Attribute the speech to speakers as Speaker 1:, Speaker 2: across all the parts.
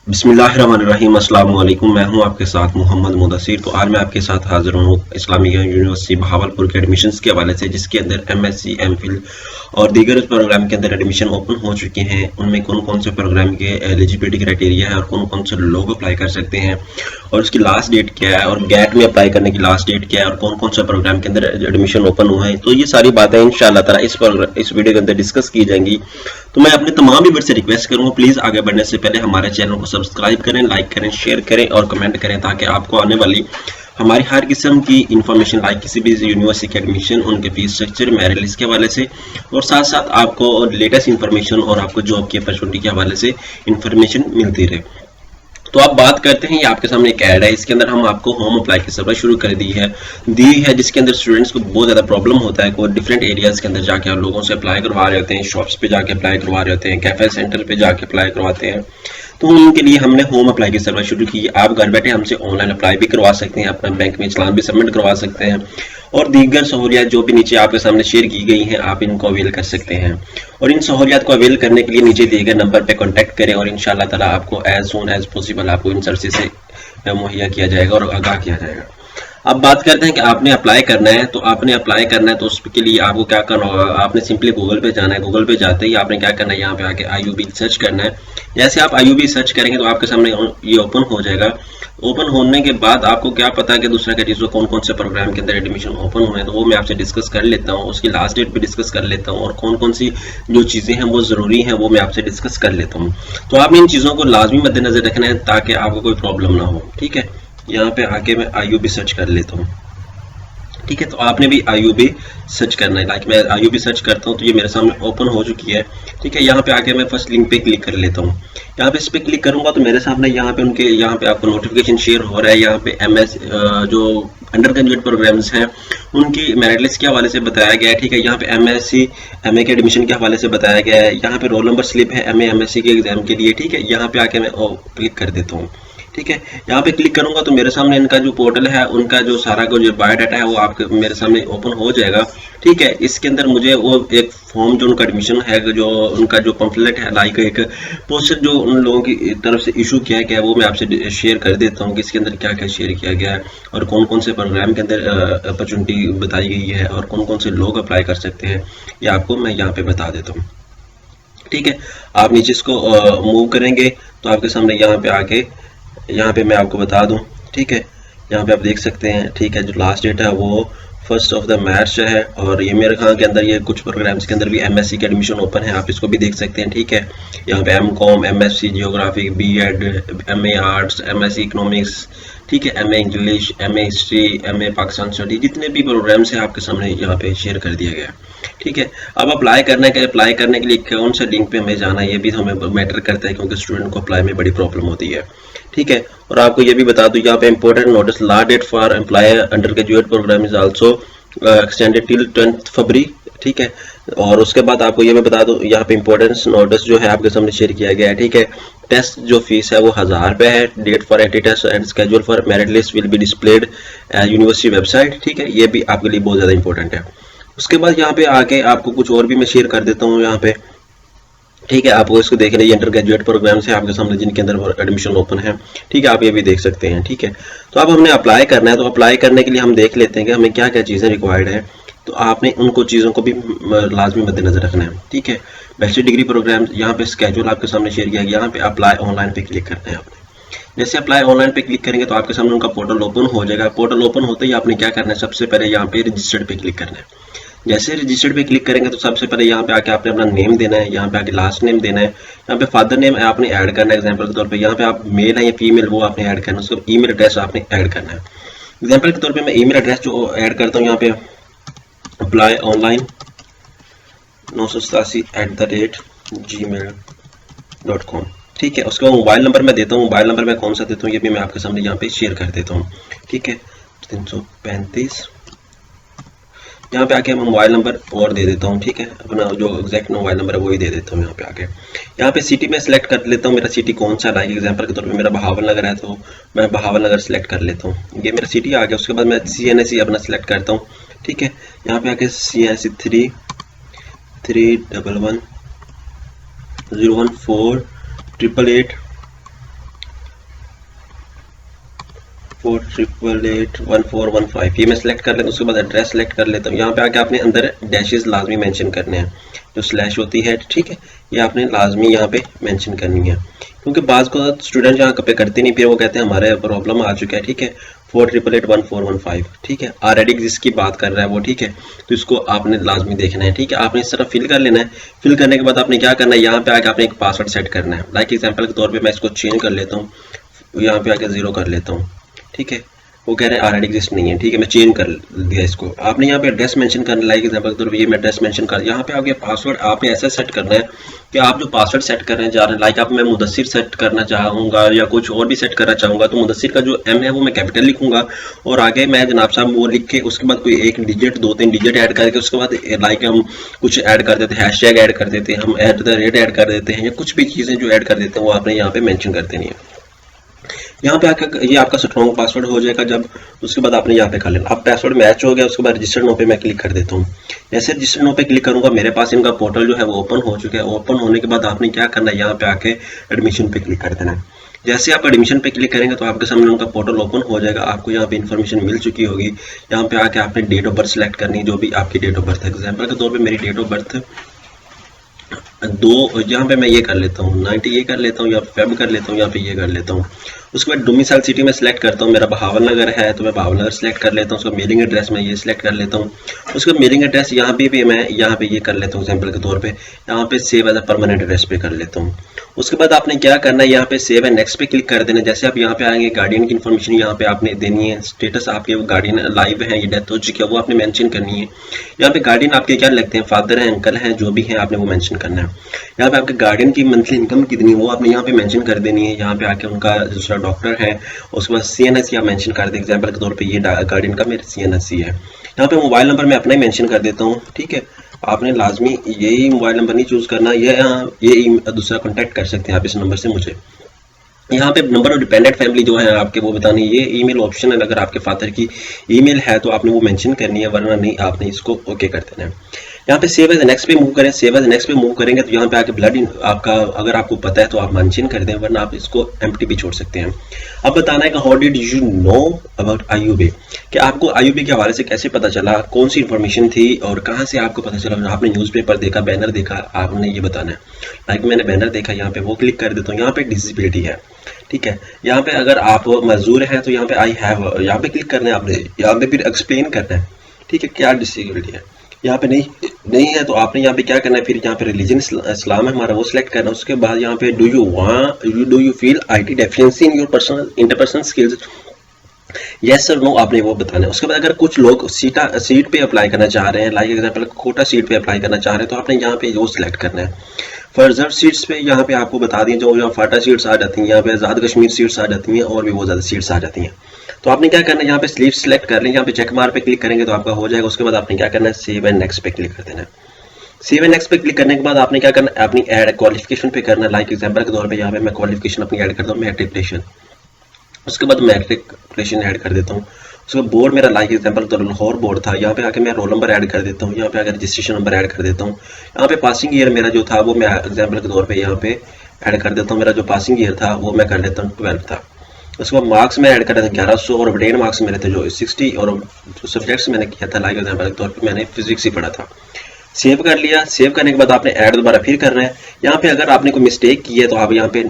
Speaker 1: बिस्मिल्लाहिर्रहमानिर्रहीम। अस्सलाम वालेकुम। मैं हूं आपके साथ मोहम्मद मुदस्सिर। तो आज मैं आपके साथ हाजिर हूं इस्लामिया यूनिवर्सिटी बहावलपुर के एडमिशन्स के हवाले से, जिसके अंदर एमएससी, एमफिल और दीगर प्रोग्राम के अंदर एडमिशन ओपन हो चुके हैं। उनमें कौन कौन से प्रोग्राम के एलिजिबिलिटी क्राइटेरिया है और कौन कौन से लोग अप्लाई कर सकते हैं और उसकी लास्ट डेट क्या है, और गैट में अप्लाई करने की लास्ट डेट क्या है, और कौन कौन सा प्रोग्राम के अंदर एडमिशन ओपन हुआ है। तो ये सारी बातें इंशाअल्लाह ताला इस वीडियो के अंदर डिस्कस की जाएंगी। तो मैं अपने तमाम व्यूअर्स से रिक्वेस्ट करूंगा, प्लीज आगे बढ़ने से पहले हमारे चैनल को सब्सक्राइब करें, लाइक करें, शेयर करें और कमेंट करें, ताकि आपको आने वाली हमारी हर किस्म की इंफॉर्मेशन, लाइक किसी भी यूनिवर्सिटी के एडमिशन, उनके फीस स्ट्रक्चर, मेरिट लिस्ट के हवाले से, और साथ साथ आपको लेटेस्ट इंफॉर्मेशन और आपको जॉब की अपॉर्चुनिटी के हवाले से इंफॉर्मेशन मिलती रहे। तो आप बात करते हैं, ये आपके सामने एक ऐड है, इसके अंदर हम आपको होम अप्लाई की सर्विस शुरू कर दी है, जिसके अंदर स्टूडेंट्स को बहुत ज़्यादा प्रॉब्लम होता है। कोई डिफरेंट एरियाज के अंदर जाके आप लोगों से अप्लाई करवा रहे होते हैं, शॉप्स पे जाके अप्लाई करवा रहे होते हैं, कैफे सेंटर पे जाके अप्लाई करवाते हैं। तो उनके लिए हमने होम अप्लाई की सर्विस शुरू की। आप घर बैठे हमसे ऑनलाइन अप्लाई भी करवा सकते हैं, अपना बैंक में चालान भी सबमिट करवा सकते हैं, और दीगर सहूलियात जो भी नीचे आपके सामने शेयर की गई हैं, आप इनको अवेल कर सकते हैं। और इन सहूलियात को अवेल करने के लिए नीचे दिए गए नंबर पर कॉन्टैक्ट करें, और इंशाअल्लाह ताला आपको एज सून एज पॉसिबल आपको इन सर्विस से मुहैया किया जाएगा और आगाह किया जाएगा। अब बात करते हैं कि आपने अप्लाई करना है। तो आपने अप्लाई करना है तो उसके लिए आपको क्या करना होगा, आपने सिंपली गूगल पे जाना है। गूगल पे जाते ही आपने क्या करना है, यहाँ पे आके आईयूबी सर्च करना है। जैसे आप आईयूबी सर्च करेंगे तो आपके सामने ये ओपन हो जाएगा। ओपन होने के बाद आपको क्या पता है कि दूसरा कैटेगरी कौन कौन से प्रोग्राम के अंदर एडमिशन ओपन हुए हैं, तो वो मैं आपसे डिस्कस कर लेता हूँ। उसकी लास्ट डेट भी डिस्कस कर लेता हूँ, और कौन कौन सी जो चीज़ें हैं वो ज़रूरी हैं वो मैं आपसे डिस्कस कर लेता हूँ। तो आपने इन चीज़ों को लाजमी मद्देनजर रखना है ताकि आपको कोई प्रॉब्लम ना हो। ठीक है, यहाँ पे आके मैं आईयूबी सर्च कर लेता हूँ। ठीक है, तो आपने भी आईयूबी सर्च करना है। लाइक मैं आईयूबी सर्च करता हूँ तो ये मेरे सामने ओपन हो चुकी है। ठीक है, यहाँ पे आके मैं फर्स्ट लिंक पे क्लिक कर लेता हूँ। यहाँ पे इस पे क्लिक करूंगा तो मेरे सामने यहाँ पे उनके यहाँ पे आपको नोटिफिकेशन शेयर हो रहा है। यहाँ पे एमएस जो अंडर ग्रेजुएट प्रोग्राम्स हैं उनकी मेरिट लिस्ट के हवाले से बताया गया है। ठीक है, यहाँ पे एमएससी एमए के एडमिशन के हवाले से बताया गया है। यहाँ पे रोल नंबर स्लिप है एमए एमएससी के एग्जाम के लिए। ठीक है, यहाँ पे आके मैं क्लिक कर देता हूँ। ठीक है, यहाँ पे क्लिक करूंगा तो मेरे सामने इनका जो पोर्टल है, उनका जो सारा को जो बायोडाटा है वो आपके मेरे सामने ओपन हो जाएगा। ठीक है, इसके अंदर मुझे वो एक फॉर्म जो उनका एडमिशन है, जो उनका जो पम्फलेट है, लाइक एक पोस्टर जो उन लोगों की तरफ से इशू किया गया है, वो मैं आपसे शेयर कर देता हूँ कि इसके अंदर क्या क्या शेयर किया गया है और कौन कौन से प्रोग्राम के अंदर अपॉर्चुनिटी बताई गई है और कौन कौन से लोग अप्लाई कर सकते हैं, ये आपको मैं यहाँ पे बता देता हूँ। ठीक है, आप नीचे इसको मूव करेंगे तो आपके सामने यहाँ पे आके यहाँ पे मैं आपको बता दूं। ठीक है, यहाँ पे आप देख सकते हैं। ठीक है, जो लास्ट डेट है वो 1 मार्च है, और ये मेरे ख्याल के अंदर ये कुछ प्रोग्राम्स के अंदर भी एमएससी का एडमिशन ओपन है, आप इसको भी देख सकते हैं। ठीक है, यहाँ पे MCom, MSc geography, BEd, MA arts, MSc economics, ठीक है, MA English, MA history, MA Pakistan study, जितने भी प्रोग्राम्स हैं आपके सामने यहाँ पे शेयर कर दिया गया है। ठीक है, अब अप्लाई करने के लिए कौन सा लिंक पे हमें जाना है, ये भी हमें मैटर करता है, क्योंकि स्टूडेंट को अप्लाई में बड़ी प्रॉब्लम होती है। ठीक है, और आपको ये भी बता दूं, यहाँ पे important notice, last date for employ undergraduate program is also extended till 10 फरवरी। ठीक है, और उसके बाद आपको ये मैं बता दूं, यहाँ पे इंपॉर्टेंस नोटिस जो है आपके सामने शेयर किया गया है। ठीक है, टेस्ट जो फीस है वो 1000 रुपये है। Date for entry test and schedule for merit list will be displayed university website. ठीक है, ये भी आपके लिए बहुत ज़्यादा इंपॉर्टेंट है। उसके बाद यहाँ पे आके आपको कुछ और भी मैं शेयर कर देता हूँ यहाँ पे। ठीक है, आपको इसको देख रहे हैं, अंडर ग्रेजुएट प्रोग्राम्स है आपके सामने जिनके अंदर एडमिशन ओपन है। ठीक है, आप ये भी देख सकते हैं। ठीक है, तो अब हमने अप्लाई करना है, तो अप्लाई करने के लिए हम देख लेते हैं कि हमें क्या क्या चीज़ें रिक्वायर्ड है। तो आपने उनको चीज़ों को भी लाजमी मद्देनजर रखना है। ठीक है, बैचलर डिग्री प्रोग्राम, यहाँ पे स्केड्यूल आपके सामने शेयर किया गया, यहाँ पे अप्लाई ऑनलाइन पे क्लिक करना है आपने। जैसे अप्लाई ऑनलाइन पे क्लिक करेंगे तो आपके सामने उनका पोर्टल ओपन हो जाएगा। पोर्टल ओपन होते ही आपने क्या करना है, सबसे पहले यहाँ पे रजिस्टर्ड पे क्लिक करना है। जैसे रजिस्टर्ड पे क्लिक करेंगे तो सबसे पहले यहाँ पे आके आपने अपना नेम देना है, यहाँ पे आके लास्ट नेम देना है, यहाँ पे फादर नेम आपने ऐड करना है एग्जांपल के तौर पे। यहाँ पे आप मेल है या फीमेल वो आपने ऐड करना है, उसका ईमेल एड्रेस आपने ऐड करना है। एग्जांपल के तौर पे मैं ईमेल एड्रेस जो ऐड करता हूँ यहाँ पे अप्लाई ऑनलाइन 987@gmail.com। ठीक है, उसके बाद मोबाइल नंबर मैं देता हूँ। मोबाइल नंबर मैं कौन सा देता हूँ ये भी मैं आपके सामने यहाँ पे शेयर कर देता हूँ। ठीक है, 335 यहाँ पे आके मैं मोबाइल नंबर और दे देता हूँ, ठीक है, अपना जो एग्जैक्ट मोबाइल नंबर है वही दे देता हूँ यहाँ पे आके। यहाँ पे सिटी में सेलेक्ट कर लेता हूँ, मेरा सिटी कौन सा, लाइक एग्जांपल के तौर पे मेरा बहावल नगर है तो मैं बहावल नगर सेलेक्ट कर लेता हूँ। ये मेरा सिटी आ गया। उसके बाद मैं CNSE अपना सेलेक्ट करता हूँ, ठीक है। यहाँ पे आके CNSE 311014888 4881415 ये मैं सेलेक्ट कर लेता हूँ। उसके बाद एड्रेस सेलेक्ट कर लेता हूँ। यहाँ पे आके आपने अंदर डैशेस लाजमी मेंशन करने हैं, जो स्लैश होती है, ठीक है, ये आपने लाजमी यहाँ पे मेंशन करनी है, क्योंकि बाज़ को स्टूडेंट यहाँ पे करते नहीं, फिर वो कहते हैं हमारे प्रॉब्लम आ चुका है, ठीक है, 4881415, ठीक है, ऑलरेडी जिसकी बात कर रहा है वो, ठीक है, तो इसको आपने लाजमी देखना है, ठीक है। आपने इस तरह फिल कर लेना है। फिल करने के बाद आपने क्या करना है, यहाँ पे आके आपने एक पासवर्ड सेट करना है। लाइक एग्जाम्पल के तौर पर मैं इसको चेंज कर लेता हूँ, यहाँ पे आके 0 कर लेता हूँ, ठीक है। वो कह रहे हैं ऑलरेडी एग्जिस्ट नहीं है, ठीक है, मैं चेंज कर दिया इसको। आपने यहाँ पे एड्रेस मेंशन करना, लाइक एग्जांपल के तौर पे ये मैं एड्रेस मेंशन कर, यहाँ पे आपके पासवर्ड आपने ऐसा सेट करना है कि आप जो पासवर्ड सेट कर रहे हैं जा रहे हैं, लाइक आप मैं मुदस्सिर सेट करना चाहूँगा या कुछ और भी सेट करना चाहूँगा, तो मुदस्सिर का जो M है वो मैं कैपिटल लिखूंगा और आगे मैं जनाब साहब वो लिख के उसके बाद कोई एक डिजिट 2-3 डिजिट ऐड करके उसके बाद लाइक हम कुछ ऐड कर देते हैं, हैशटैग ऐड कर देते हैं, हम @ ऐड कर देते हैं, या कुछ भी चीज़ें जो ऐड कर देते हैं वो आपने यहाँ पे मेंशन कर देनी है। यहाँ पे आकर ये आपका स्ट्रॉन्ग पासवर्ड हो जाएगा जब, उसके बाद आपने यहाँ पे कर लेना। अब पासवर्ड मैच हो गया, उसके बाद रजिस्टर नो पे मैं क्लिक कर देता हूँ। जैसे रजिस्टर नो पे क्लिक करूंगा मेरे पास इनका पोर्टल जो है वो ओपन हो चुका है। ओपन होने के बाद आपने क्या करना है, यहाँ पे आके एडमिशन पे क्लिक कर देना है। जैसे आप एडमिशन पे क्लिक करेंगे तो आपके सामने उनका पोर्टल ओपन हो जाएगा। आपको यहाँ पे इन्फॉर्मेशन मिल चुकी होगी। यहाँ पे आके आपने डेट ऑफ बर्थ सेलेक्ट करनी, जो भी आपकी डेट ऑफ बर्थ है। एग्जाम्पल के तौर पर मेरी डेट ऑफ बर्थ 2, यहाँ पे मैं ये कर लेता हूँ 90 ये कर लेता हूँ, या फेब कर लेता हूँ, यहाँ पे ये कर लेता हूँ। उसके बाद डोमिसाइल सिटी में सेलेक्ट करता हूँ, मेरा बहावल नगर है तो मैं बहावल नगर सेलेक्ट कर लेता हूँ। उसका मेलिंग एड्रेस मैं ये सेलेक्ट कर लेता हूँ। उसका मेलिंग एड्रेस यहाँ पे भी मैं यहाँ पे ये कर लेता हूँ। एग्जाम्पल के तौर पे यहाँ पे save as a permanent address पे कर लेता हूँ। उसके बाद आपने क्या करना है, यहाँ पे सेव एंड नेक्स्ट पे क्लिक कर देना। जैसे आप यहाँ पे आएंगे गार्डियन की इन्फॉर्मेशन यहाँ पे आपने देनी है, स्टेटस आपके वो गार्डियन लाइव है, ये डेथ हो चुकी है वो आपने मेंशन करनी है। यहाँ पे गार्डियन आपके क्या लगते हैं, फादर हैं, अंकल हैं, जो भी है आपने वो मेंशन करना है। यहाँ पे आपके गार्डियन की मंथली इनकम कितनी है वो आपने यहाँ पे मेंशन कर देनी है। यहाँ पे आके उनका दूसरा डॉक्टर है, उसके बाद CNSE आप मेंशन कर दें। एग्जाम्पल के तौर पे ये गार्डियन का मेरे CNSE है। यहाँ पे मोबाइल नंबर मैं अपना ही मेंशन कर देता हूँ, ठीक है। आपने लाजमी यही मोबाइल नंबर नहीं चूज करना, ये दूसरा कॉन्टैक्ट कर सकते हैं आप इस नंबर से मुझे। यहाँ पे नंबर ऑफ डिपेंडेंट फैमिली जो है आपके वो बतानी है। ये ईमेल ऑप्शन है, अगर आपके फादर की ईमेल है तो आपने वो मेंशन करनी है, वरना नहीं आपने इसको ओके कर देना है। यहाँ पे सेव एज नेक्स्ट पे मूव करें। सेव एज नेक्स्ट पे मूव करेंगे तो यहाँ पे आके ब्लड आपका अगर आपको पता है तो आप मेंशन कर दें, वरना आप इसको एम्प्टी भी छोड़ सकते हैं। अब बताना है कि how did you know about IUB, कि आपको IUB के हवाले से कैसे पता चला, कौन सी इन्फॉर्मेशन थी और कहाँ से आपको पता चला। आपने न्यूज़पेपर देखा, बैनर देखा, आपने ये बताना है। लाइक मैंने बैनर देखा, यहाँ पे वो क्लिक कर देता हूँ। यहाँ पे डिसेबिलिटी है, ठीक है। यहाँ पे अगर आप मजदूर हैं तो यहाँ पे आई हैव यहाँ पे क्लिक करना है आपने। यहाँ पे फिर एक्सप्लेन करना है, ठीक है, क्या डिसेबिलिटी है। यहाँ पे नहीं है तो आपने यहाँ पे क्या करना है, फिर यहाँ पे रिलीजन इस्लाम है हमारा, वो सिलेक्ट करना है। उसके बाद यहाँ पे do you feel IT deficiency in your personal interpersonal skills, yes sir no आपने वो बताना है। उसके बाद अगर कुछ लोग सीट पे अप्लाई करना चाह रहे हैं, लाइक एग्जांपल कोटा सीट पे अप्लाई करना चाह रहे हैं, तो आपने यहाँ पे वो सिलेक्ट करना है। फॉर रिजर्व सीट्स पे यहाँ पे आपको बता दें जो फाटा सीट्स आ जाती हैं, यहाँ पे आज़ाद कश्मीर सीट्स आ जाती हैं और भी बहुत ज़्यादा सीट्स आ जाती हैं। तो आपने क्या करना है, यहाँ पे स्लीव सेलेक्ट कर लें, यहाँ पे चेक मार्क पे क्लिक करेंगे तो आपका हो जाएगा। उसके बाद आपने क्या करना है, सेव एंड नेक्स्ट पे क्लिक कर देना है। सेव एंड नेक्स्ट पे क्लिक करने के बाद आपने क्या करना है, अपनी ऐड क्वालिफिकेशन पे करना है। लाइक एग्जांपल के तौर पे यहाँ पे मैं क्वालिफिकेशन अपनी ऐड करता हूँ, मैट्रिकुलेशन। उसके बाद मैट्रिकुलेशन ऐड कर देता हूँ। उसके बोर्ड मेरा लाइक एग्जांपल तो लाहौर बोर्ड था, यहाँ पे आके मैं रोल नंबर ऐड कर देता हूँ, यहाँ पे आकर रजिस्ट्रेशन नंबर ऐड कर देता हूँ। यहाँ पे पासिंग ईयर मेरा जो था वो मैं एग्जांपल के तौर पे यहाँ पे ऐड कर देता हूँ। मेरा जो पासिंग ईयर था वो मैं कर देता हूँ 12 था। उसके बाद मार्क्स में ऐड कर देता हूँ 1100 और रिटेन मार्क्स मेरे थे जो 60 और जो सब्जेक्ट्स मैंने किया था लाइक एग्जांपल के तौर पे मैंने फिजिक्स ही पढ़ा था। सेव कर लिया। सेव करने के बाद आपने ऐड दोबारा फिर करना है। यहाँ पे अगर आपने कोई मिस्टेक की है तो आप यहाँ पे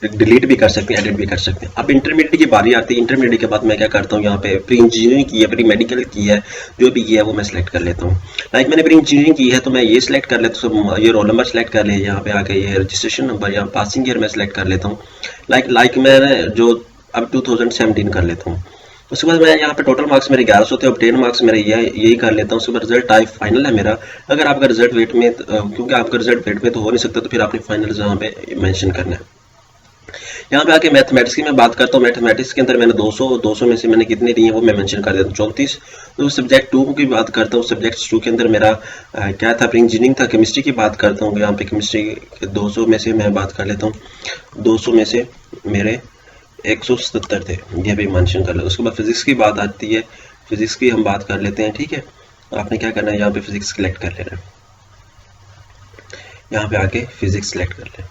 Speaker 1: डिलीट भी कर सकते हैं, एडिट भी कर सकते हैं। अब इंटरमीडिएट की बारी आती है। इंटरमीडिएट के बाद मैं क्या करता हूँ, यहाँ पे प्री इंजीनियरिंग की है, प्री मेडिकल की है, जो भी की है वो मैं सिलेक्ट कर लेता हूँ। लाइक मैंने प्री इंजीनियरिंग की है तो मैं ये सिलेक्ट कर लेता हूँ, ये रोल नंबर सेलेक्ट कर लिया, यहाँ पे आके ये रजिस्ट्रेशन नंबर या पासिंग ईयर मैं सिलेक्ट कर लेता हूँ। लाइक मैंने जो अब 2017 कर लेता हूँ। उसके बाद मैं यहाँ पे टोटल मार्क्स मेरे 1100 थे, ऑब्टेन मार्क्स मेरे यही कर लेता हूँ। उसके बाद रिजल्ट टाइप फाइनल है मेरा। अगर आपका रिजल्ट वेट में क्योंकि आपका रिजल्ट वेट में तो हो नहीं सकता, तो फिर आपने फाइनल यहाँ पे मेंशन करना है। यहाँ पे आके मैथमेटिक्स की मैं बात करता हूँ। मैथमेटिक्स के अंदर मैंने 200 में से मैंने कितने लिए हैं वो मैं मेंशन कर देता हूँ, 34। तो सब्जेक्ट 2 की बात करता हूँ। सब्जेक्ट 2 के अंदर मेरा क्या था, इंजीनियरिंग था। केमिस्ट्री की बात करता हूँ, यहाँ पे केमिस्ट्री 200 में से मैं बात कर लेता हूँ, 200 में से मेरे 177 थे, ये भी मेंशन कर लो। उसके बाद फिजिक्स की बात आती है, फिजिक्स की हम बात कर लेते हैं, ठीक है। आपने क्या करना है, यहाँ पे फिजिक्स सिलेक्ट कर लेना है, यहाँ पे आके फिजिक्स सिलेक्ट कर लें,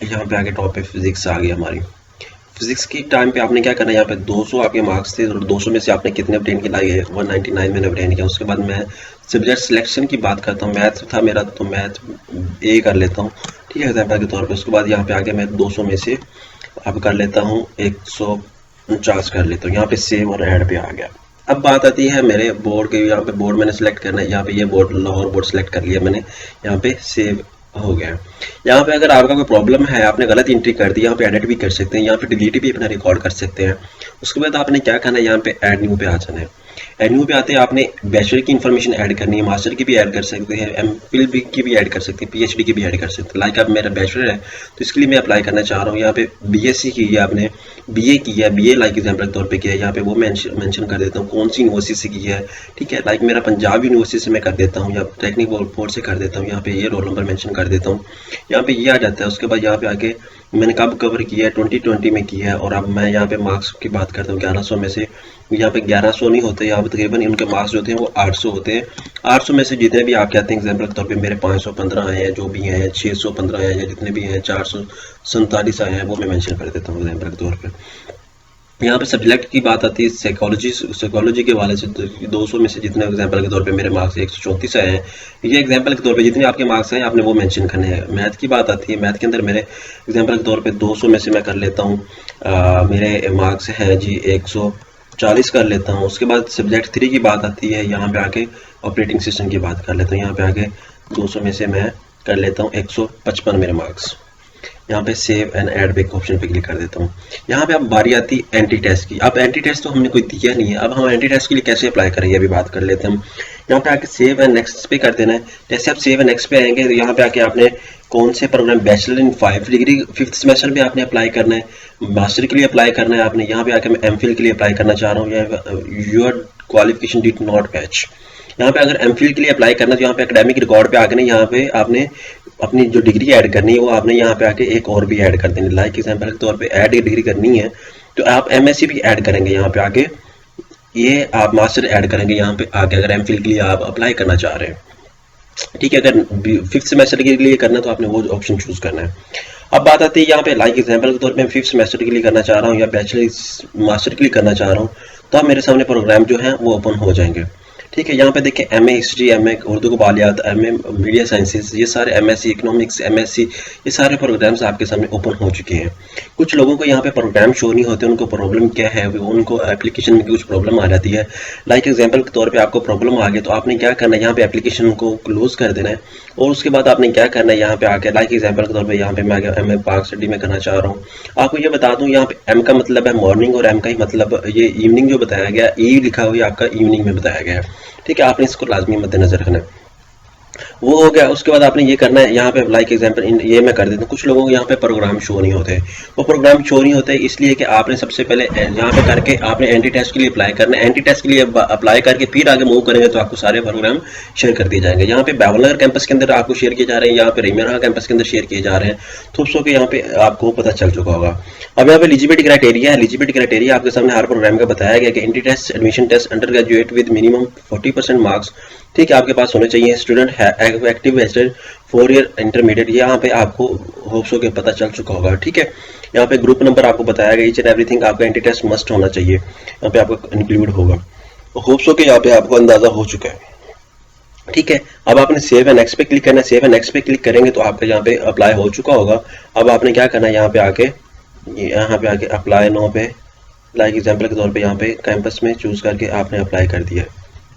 Speaker 1: यहाँ पे आके टॉप पे फिजिक्स आ गई हमारी। फिजिक्स की टाइम पे आपने क्या करना है, यहाँ पे 200 आपके मार्क्स थे और 200 में से आपने कितने ऑब्टेन किया, 199 मैंने ऑब्टेन किया। उसके बाद मैं सब्जेक्ट सिलेक्शन की बात करता हूँ। मैथ था मेरा, तो मैथ ए कर लेता हूँ, ठीक है, एग्जाम्पल के तौर पे। उसके बाद यहाँ पे आके मैं 200 में से अब कर लेता हूँ 149 कर लेता हूँ, यहाँ पे सेव और ऐड पे आ गया। अब बात आती है मेरे बोर्ड के, यहाँ पे बोर्ड मैंने सेलेक्ट करना है, यहाँ पे ये बोर्ड लाहौर बोर्ड सेलेक्ट कर लिया मैंने, यहाँ पे सेव हो गया। यहाँ पे अगर आपका कोई प्रॉब्लम है, आपने गलत एंट्री कर दी, यहाँ पे एडिट भी कर सकते हैं, यहाँ पे डिलीट भी अपना रिकॉर्ड कर सकते हैं। उसके बाद आपने क्या करना है, यहाँ पे ऐड न्यू पे आ जाना है। ऐड न्यू पे आते हैं आपने बैचलर की इन्फॉर्मेशन ऐड करनी है, मास्टर की भी ऐड कर सकते हैं, एमफिल की भी ऐड कर सकते हैं, पीएचडी की भी ऐड कर सकते हैं। लाइक अब मेरा बैचलर है तो इसके लिए मैं अप्लाई करना चाह रहा हूँ। यहाँ पे बीएससी की है आपने, बीए की है, बीए लाइक एग्जाम्पल के तौर पे किया है, यहाँ पे वो मेंशन कर देता हूँ कौन सी यूनिवर्सिटी से की है, ठीक है। लाइक मेरा पंजाब यूनिवर्सिटी से मैं कर देता हूँ, या टेक्निकल बोर्ड से कर देता हूँ, यहाँ पे ये रोल नंबर मेंशन कर देता हूँ, यहाँ पे ये आ जाता है। उसके बाद यहाँ पे आके मैंने कब कवर किया है, 2020 में किया है। और अब मैं यहाँ पे मार्क्स की बात करता हूँ, 1100 में से, यहाँ पे 1100 नहीं होते, यहाँ पे तकरीबन उनके मार्क्स जो होते हैं वो 800 होते हैं। 800 में से जितने भी आप कहते हैं एग्जाम्पल के तौर पे मेरे 515 आए हैं, जो भी हैं 615 आए हैं, जितने भी हैं 447 आए हैं, वो मैं मेंशन कर देता हूँ एग्जाम्पल के तौर पे। यहाँ पे सब्जेक्ट की बात आती है साइकोलॉजी के हवाले से, 200 में से जितने एग्जाम्पल के तौर पे मेरे मार्क्स 134 आए हैं, ये एग्जाम्पल के तौर पे जितने आपके मार्क्स हैं आपने वो मेंशन करने हैं। मैथ की बात आती है, मैथ के अंदर मेरे एग्जाम्पल के तौर पे 200 में से मैं कर लेता हूँ, मेरे मार्क्स हैं जी 140 कर लेता हूँ। उसके बाद सब्जेक्ट 3 की बात आती है, यहाँ पे आके ऑपरेटिंग सिस्टम की बात कर लेता हूँ, यहाँ पे आके 200 में से मैं कर लेता हूँ 155 मेरे मार्क्स। यहाँ पे सेव एंड ऐड पे ऑप्शन पे क्लिक कर देता हूँ। यहाँ पे अब बारी आती है एंटी टेस्ट की। अब एंटी टेस्ट तो हमने कोई दिया नहीं है, अब हम एंटी टेस्ट के लिए कैसे अप्लाई करेंगे अभी बात कर लेते हैं हम। यहाँ पे आके सेव एंड नेक्स्ट पे कर देना है। जैसे आप सेव एंड नेक्स्ट पे आएंगे तो यहाँ पे आके आपने कौन से program, bachelor in 5 degree 5th semester में आपने अप्लाई करना है, मास्टर के लिए अप्लाई करना है आपने। यहाँ पे आके मैं एमफिल के लिए अप्लाई करना चाह रहा हूँ, your qualification did not match. यहाँ पे अगर एमफिल के लिए अप्लाई करना है तो यहाँ पे एकेडमिक रिकॉर्ड पे आके ना यहाँ पे आपने अपनी जो डिग्री ऐड करनी है वो आपने यहाँ पे आके एक और भी ऐड कर देनी। लाइक एग्जाम्पल के तौर पे ऐड डिग्री करनी है तो आप एमएससी भी ऐड करेंगे यहाँ पे आके, ये आप मास्टर ऐड करेंगे यहाँ पे आके अगर एमफिल के लिए आप अप्लाई करना चाह रहे हैं, ठीक है। अगर 5th सेमेस्टर के लिए करना है तो आपने वो ऑप्शन चूज करना है। अब बात आती है यहाँ पे लाइक एग्जाम्पल के तौर पे मैं 5th सेमेस्टर के लिए करना चाह रहा हूँ या बैचलर मास्टर के लिए करना चाह रहा हूँ, तो अब मेरे सामने प्रोग्राम जो है वो ओपन हो जाएंगे, ठीक है। यहाँ पे देखिए एमए हिस्ट्री, एमए उर्दू को बालियात, एमए मीडिया साइंसेस, ये सारे एमएससी इकोनॉमिक्स, एमएससी, ये सारे प्रोग्राम्स आपके सामने ओपन हो चुके हैं। कुछ लोगों को यहाँ पे प्रोग्राम शो नहीं होते, उनको प्रॉब्लम क्या है, उनको एप्लीकेशन में कुछ प्रॉब्लम आ जाती है। लाइक एग्जाम्पल के तौर पे आपको प्रॉब्लम आ गई तो आपने क्या करना है, यहाँ पे एप्लीकेशन को क्लोज कर देना है और उसके बाद आपने क्या करना है, यहाँ पे आके लाइक एग्जाम्पल के तौर पे यहाँ पे मैं एमए पार्क स्टडी में करना चाह रहा हूँ। आपको ये बता दूँ यहाँ पे एम का मतलब है मॉर्निंग और एम का ही मतलब ये इवनिंग जो बताया गया, ई लिखा हुआ आपका इवनिंग में बताया गया है, ठीक है। आपने इसको लाजमी मद्देनजर रखना है। वो हो गया। उसके बाद आपने ये करना है, यहाँ पे लाइक एग्जाम्पल ये मैं कर देता हूँ। कुछ लोगों को यहाँ पे प्रोग्राम शो नहीं होते, वो प्रोग्राम शो नहीं होते इसलिए कि आपने सबसे पहले यहाँ पे करके आपने एंटी टेस्ट के लिए अप्लाई करना है। एंटी टेस्ट के लिए अप्लाई करके फिर आगे मूव करेंगे तो आपको सारे प्रोग्राम शेयर कर दिए जाएंगे। यहाँ पे बावलनगर कैंपस के अंदर आपको शेयर किए जा रहे हैं, यहाँ पे रहीमनगर कैंपस के अंदर शेयर किए जा रहे हैं, थोपसो के यहाँ पे आपको पता चल चुका होगा। अब यहाँ पे एलिजिबिलिटी क्राइटेरिया है। एलिजिबिलिटी क्राइटेरिया आपके सामने हर प्रोग्राम का बताया गया कि entry test, admission test, undergraduate with minimum 40% marks, ठीक है, आपके पास होने चाहिए। स्टूडेंट है एक्टिव बैचलर 4 ईयर इंटरमीडिएट, यहाँ पे आपको होप्स हो के पता चल चुका होगा, ठीक है। यहाँ पे ग्रुप नंबर आपको बताया गया, ईच एंड एवरीथिंग आपका एंटी टेस्ट मस्ट होना चाहिए, यहाँ पे आपका इंक्लूड होगा। होप्स हो के यहाँ पे आपको अंदाजा हो चुका है, ठीक है। अब आपने सेव एंड नेक्स्ट पे क्लिक करना है। सेव एंड नेक्स्ट पे क्लिक करेंगे तो आपका यहाँ पे अप्लाई हो चुका होगा। अब आपने क्या करना है, यहाँ पे आके अप्लाई नो पे लाइक एग्जाम्पल के तौर पे यहाँ पे कैंपस में चूज करके आपने अप्लाई कर दिया,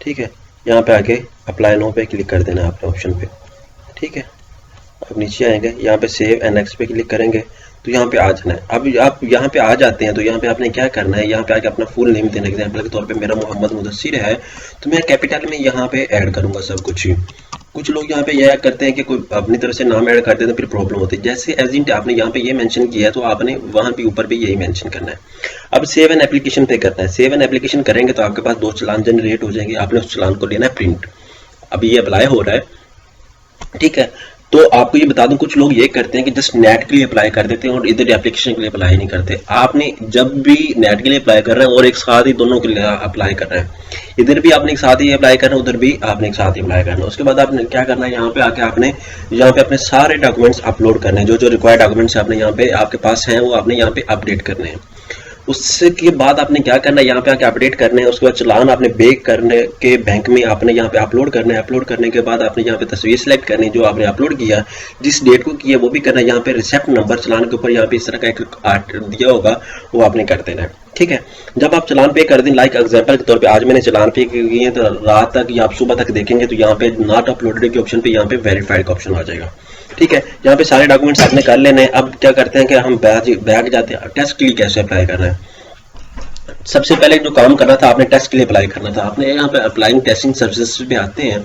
Speaker 1: ठीक है। यहाँ पे आके अप्लाई नो पे क्लिक कर देना आपने ऑप्शन पे, ठीक है। अब नीचे आएंगे, यहाँ पे सेव एंड नेक्स्ट पे क्लिक करेंगे तो यहाँ पे आ जाना है। अब आप यहाँ पे आ जाते हैं तो यहाँ पे आपने क्या करना है, यहाँ पे आके अपना फुल नेम देना। एग्जाम्पल के तौर पे मेरा मोहम्मद मुदस्सिर है तो मैं कैपिटल में यहाँ पे ऐड करूँगा सब कुछ ही, कुछ लोग यहाँ पे यह करते हैं कि कोई अपनी तरफ से नाम ऐड करते हैं तो फिर प्रॉब्लम होती है। जैसे एजेंट आपने यहाँ पे ये मेंशन किया है तो आपने वहाँ पे ऊपर भी यही मेंशन करना है। अब सेव एन एप्लीकेशन पे करना है। सेव एन एप्लीकेशन करेंगे तो आपके पास 2 चालान जनरेट हो जाएंगे। आपने उस चालान को लेना है प्रिंट। अभी ये अप्लाई हो रहा है, ठीक है। तो आपको ये बता दूं, कुछ लोग ये करते हैं कि जस्ट नेट के लिए अप्लाई कर देते हैं और इधर एप्लीकेशन के लिए अप्लाई नहीं करते। आपने जब भी नेट के लिए अप्लाई कर रहे हैं और एक साथ ही दोनों के लिए अप्लाई कर रहे हैं, इधर भी आपने एक साथ ही अप्लाई करना है, उधर भी आपने एक साथ ही अप्लाई करना है। उसके बाद आपने क्या करना है, यहाँ पे आके आपने यहाँ पे अपने सारे डॉक्यूमेंट्स अपलोड करने हैं। जो जो रिक्वायर्ड डॉक्यूमेंट्स आपने यहाँ पे आपके पास हैं वो आपने यहाँ पे अपडेट करने हैं। उसके बाद आपने क्या करना है, यहाँ पे आके अपडेट करने हैं। उसके बाद चालान आपने बेक करने के बैंक में आपने यहाँ पे अपलोड करना है। अपलोड करने के बाद आपने यहाँ पे तस्वीर सेलेक्ट करनी है जो आपने अपलोड किया, जिस डेट को किया वो भी करना है। यहाँ पे रिसिप्ट नंबर चालान के ऊपर यहाँ पे इस तरह का एक आर्ट दिया होगा, वो आपने कर देना है, ठीक है। जब आप चालान पे कर दें, लाइक एग्जांपल के तौर पे आज मैंने चालान पे किए हैं, तो रात तक या आप सुबह तक देखेंगे तो यहाँ पे नॉट अपलोडेड के ऑप्शन पे यहाँ पे वेरीफाइड का ऑप्शन आ जाएगा, ठीक है। यहाँ पे सारे डॉक्यूमेंट्स आपने कर लेने हैं। अब क्या करते हैं कि हम बैक जाते हैं। टेस्ट के लिए कैसे अप्लाई करना है, सबसे पहले जो काम करना था, आपने टेस्ट के लिए अप्लाई करना था। आपने यहाँ पे अप्लाइंग टेस्टिंग सर्विसेज पे आते हैं।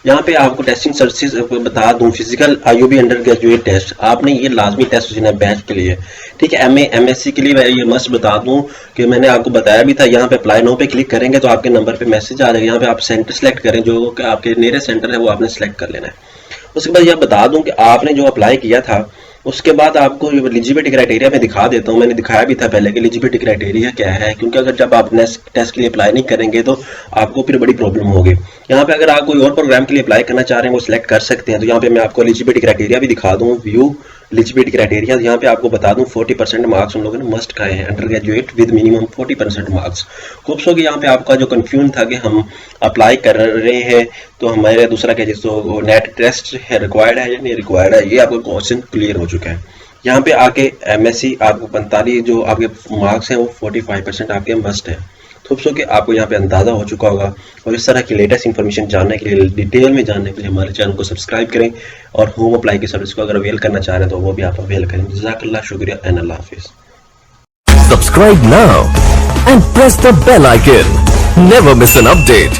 Speaker 1: यहाँ पे आपको टेस्टिंग सर्विसेज बता दूं, physical IUB undergraduate test, आपने ये लाजमी टेस्ट देना है बैच के लिए, ठीक है। MA MSc के लिए मैं ये मस्ट बता दूं कि मैंने आपको बताया भी था। यहाँ पे अप्लाई नो पे क्लिक करेंगे तो आपके नंबर पे मैसेज आ जाएगा। यहाँ पे आप सेंटर सेलेक्ट करें, जो कि आपके नियरेस्ट सेंटर है वो आपने सेलेक्ट कर लेना है। उसके बाद यह बता दूं कि आपने जो अप्लाई किया था, उसके बाद आपको एलिजिबिलिटी क्राइटेरिया में दिखा देता हूँ। मैंने दिखाया भी था पहले कि एलिजिबिलिटी क्राइटेरिया क्या है, क्योंकि अगर जब आप टेस्ट के लिए अप्लाई नहीं करेंगे तो आपको फिर बड़ी प्रॉब्लम होगी। यहाँ पे अगर आप कोई और प्रोग्राम के लिए अप्लाई करना चाह रहे हैं वो सिलेक्ट कर सकते हैं। तो यहाँ पे मैं आपको एलिजिबिलिटी क्राइटेरिया भी दिखा दूँ। व्यू एलिजिबिलिटी क्राइटेरिया, यहाँ पे आपको बता दूं 40% मार्क्स उन लोगों ने मस्ट खाए हैं, under graduate with minimum 40% marks. खूब सो कि यहाँ पे आपका जो कंफ्यूजन था कि हम अप्लाई कर रहे हैं तो हमारे दूसरा क्या जिसको नेट टेस्ट है रिक्वायर्ड है या नहीं रिक्वायर्ड है, ये आपका क्वेश्चन क्लियर हो चुका है। यहाँ पे आके MSc आपको 45 जो आपके मार्क्स हैं वो 45% आपके मस्ट है। खूब सो कि आपको यहाँ पे अंदाजा हो चुका होगा। और इस तरह की लेटेस्ट इन्फॉर्मेशन जानने के लिए, डिटेल में जानने के लिए हमारे चैनल को सब्सक्राइब करें और होम अप्लाई की सर्विस को अगर अवेल करना चाह रहे हैं तो वो भी आप अवेल करें। जज़ाकल्लाह, शुक्रिया एंड अल्लाह हाफिज़।
Speaker 2: Subscribe now and press the bell icon. Never miss an update.